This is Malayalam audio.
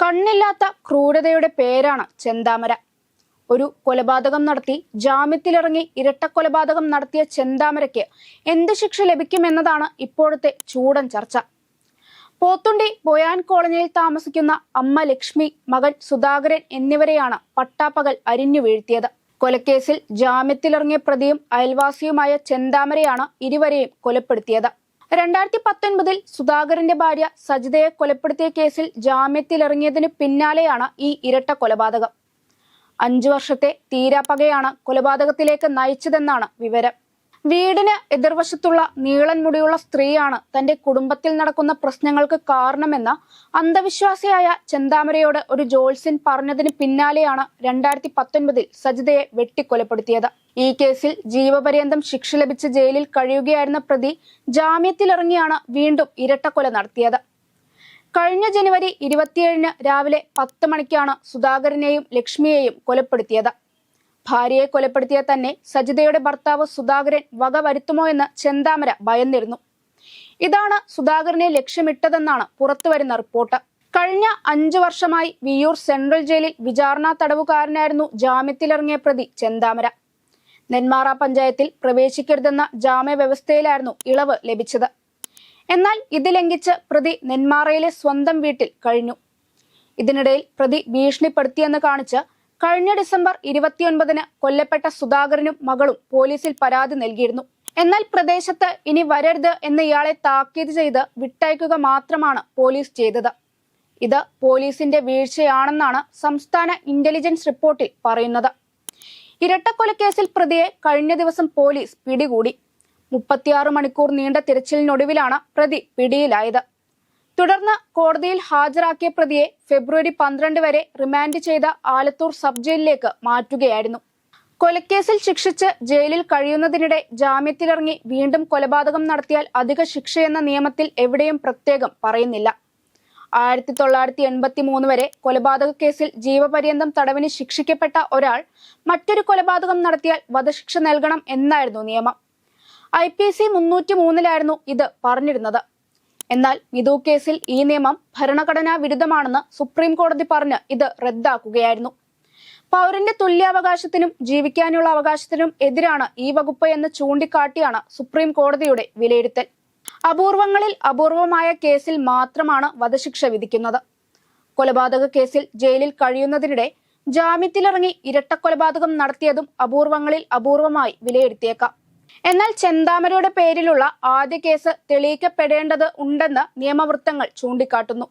കണ്ണില്ലാത്ത ക്രൂരതയുടെ പേരാണ് ചെന്താമര. ഒരു കൊലപാതകം നടത്തി ജാമ്യത്തിലിറങ്ങി ഇരട്ടക്കൊലപാതകം നടത്തിയ ചെന്താമരയ്ക്ക് എന്ത് ശിക്ഷ ലഭിക്കുമെന്നതാണ് ഇപ്പോഴത്തെ ചൂടൻ ചർച്ച. പോത്തുണ്ടി ബൊയാൻ കോളനിയിൽ താമസിക്കുന്ന അമ്മ ലക്ഷ്മി, മകൻ സുധാകരൻ എന്നിവരെയാണ് പട്ടാപ്പകൽ അരിഞ്ഞു വീഴ്ത്തിയത്. കൊലക്കേസിൽ ജാമ്യത്തിലിറങ്ങിയ പ്രതിയും അയൽവാസിയുമായ ചെന്താമരയാണ് ഇരുവരെയും കൊലപ്പെടുത്തിയത്. 2019 സുധാകരന്റെ ഭാര്യ സജിതയെ കൊലപ്പെടുത്തിയ കേസിൽ ജാമ്യത്തിലിറങ്ങിയതിനു പിന്നാലെയാണ് ഈ ഇരട്ട കൊലപാതകം. 5 വർഷത്തെ തീരാപ്പകയാണ് കൊലപാതകത്തിലേക്ക് നയിച്ചതെന്നാണ് വിവരം. വീടിന് എതിർവശത്തുള്ള നീളൻ മുടിയുള്ള സ്ത്രീയാണ് തന്റെ കുടുംബത്തിൽ നടക്കുന്ന പ്രശ്നങ്ങൾക്ക് കാരണമെന്ന അന്ധവിശ്വാസിയായ ചെന്താമരയോട് ഒരു ജ്യോത്സ്യൻ പറഞ്ഞതിന് പിന്നാലെയാണ് 2019 സജിതയെ വെട്ടിക്കൊലപ്പെടുത്തിയത്. ഈ കേസിൽ ജീവപര്യന്തം ശിക്ഷ ലഭിച്ച് ജയിലിൽ കഴിയുകയായിരുന്ന പ്രതി ജാമ്യത്തിലിറങ്ങിയാണ് വീണ്ടും ഇരട്ടക്കൊല നടത്തിയത്. കഴിഞ്ഞ ജനുവരി 27 രാവിലെ 10 മണിക്കാണ് സുധാകരനെയും ലക്ഷ്മിയെയും കൊലപ്പെടുത്തിയത്. ഭാര്യയെ കൊലപ്പെടുത്തിയ തന്നെ സജിതയുടെ ഭർത്താവ് സുധാകരൻ വക വരുത്തുമോ എന്ന് ചെന്താമര ഭയന്നിരുന്നു. ഇതാണ് സുധാകരനെ ലക്ഷ്യമിട്ടതെന്നാണ് പുറത്തുവരുന്ന റിപ്പോർട്ട്. കഴിഞ്ഞ 5 വർഷമായി വിയ്യൂർ സെൻട്രൽ ജയിലിൽ വിചാരണ തടവുകാരനായിരുന്നു ജാമ്യത്തിലിറങ്ങിയ പ്രതി ചെന്താമര. നെന്മാറ പഞ്ചായത്തിൽ പ്രവേശിക്കരുതെന്ന ജാമ്യ വ്യവസ്ഥയിലായിരുന്നു ഇളവ് ലഭിച്ചത്. എന്നാൽ ഇത് ലംഘിച്ച് പ്രതി നെന്മാറയിലെ സ്വന്തം വീട്ടിൽ കഴിഞ്ഞു. ഇതിനിടയിൽ പ്രതി ഭീഷണിപ്പെടുത്തിയെന്ന് കാണിച്ച് കഴിഞ്ഞ ഡിസംബർ 29 കൊല്ലപ്പെട്ട സുധാകരനും മകളും പോലീസിൽ പരാതി നൽകിയിരുന്നു. എന്നാൽ പ്രദേശത്ത് ഇനി വരരുത് എന്ന് ഇയാളെ താക്കീത് ചെയ്ത് വിട്ടയക്കുക മാത്രമാണ് പോലീസ് ചെയ്തത്. ഇത് പോലീസിന്റെ വീഴ്ചയാണെന്നാണ് സംസ്ഥാന ഇന്റലിജൻസ് റിപ്പോർട്ടിൽ പറയുന്നത്. ഇരട്ടക്കൊലക്കേസിൽ പ്രതിയെ കഴിഞ്ഞ ദിവസം പോലീസ് പിടികൂടി. 36 മണിക്കൂർ നീണ്ട തിരച്ചിലിനൊടുവിലാണ് പ്രതി പിടിയിലായത്. തുടർന്ന് കോടതിയിൽ ഹാജരാക്കിയ പ്രതിയെ ഫെബ്രുവരി 12 വരെ റിമാൻഡ് ചെയ്ത ആലത്തൂർ സബ് ജയിലിലേക്ക് മാറ്റുകയായിരുന്നു. കൊലക്കേസിൽ ശിക്ഷിച്ച് ജയിലിൽ കഴിയുന്നതിനിടെ ജാമ്യത്തിലിറങ്ങി വീണ്ടും കൊലപാതകം നടത്തിയാൽ അധിക ശിക്ഷയെന്ന നിയമത്തിൽ എവിടെയും പ്രത്യേകം പറയുന്നില്ല. 1983 വരെ കൊലപാതക കേസിൽ ജീവപര്യന്തം തടവിന് ശിക്ഷിക്കപ്പെട്ട ഒരാൾ മറ്റൊരു കൊലപാതകം നടത്തിയാൽ വധശിക്ഷ നൽകണം എന്നായിരുന്നു നിയമം. IPC 303 ഇത് പറഞ്ഞിരുന്നത്. എന്നാൽ മിതു കേസിൽ ഈ നിയമം ഭരണഘടനാ വിരുദ്ധമാണെന്ന് സുപ്രീം കോടതി പറഞ്ഞ് ഇത് റദ്ദാക്കുകയായിരുന്നു. പൗരന്റെ തുല്യാവകാശത്തിനും ജീവിക്കാനുള്ള അവകാശത്തിനും എതിരാണ് ഈ വകുപ്പ് എന്ന് ചൂണ്ടിക്കാട്ടിയാണ് സുപ്രീം കോടതിയുടെ വിലയിരുത്തൽ. അപൂർവങ്ങളിൽ അപൂർവമായ കേസിൽ മാത്രമാണ് വധശിക്ഷ വിധിക്കുന്നത്. കൊലപാതക കേസിൽ ജയിലിൽ കഴിയുന്നതിനിടെ ജാമ്യത്തിലിറങ്ങി ഇരട്ടക്കൊലപാതകം നടത്തിയതും അപൂർവങ്ങളിൽ അപൂർവമായി വിലയിരുത്തിയേക്കാം. എന്നാൽ ചെന്താമരയുടെ പേരിലുള്ള ആദ്യ കേസ് തെളിയിക്കപ്പെടേണ്ടത് ഉണ്ടെന്ന് നിയമവൃത്തങ്ങൾ ചൂണ്ടിക്കാട്ടുന്നു.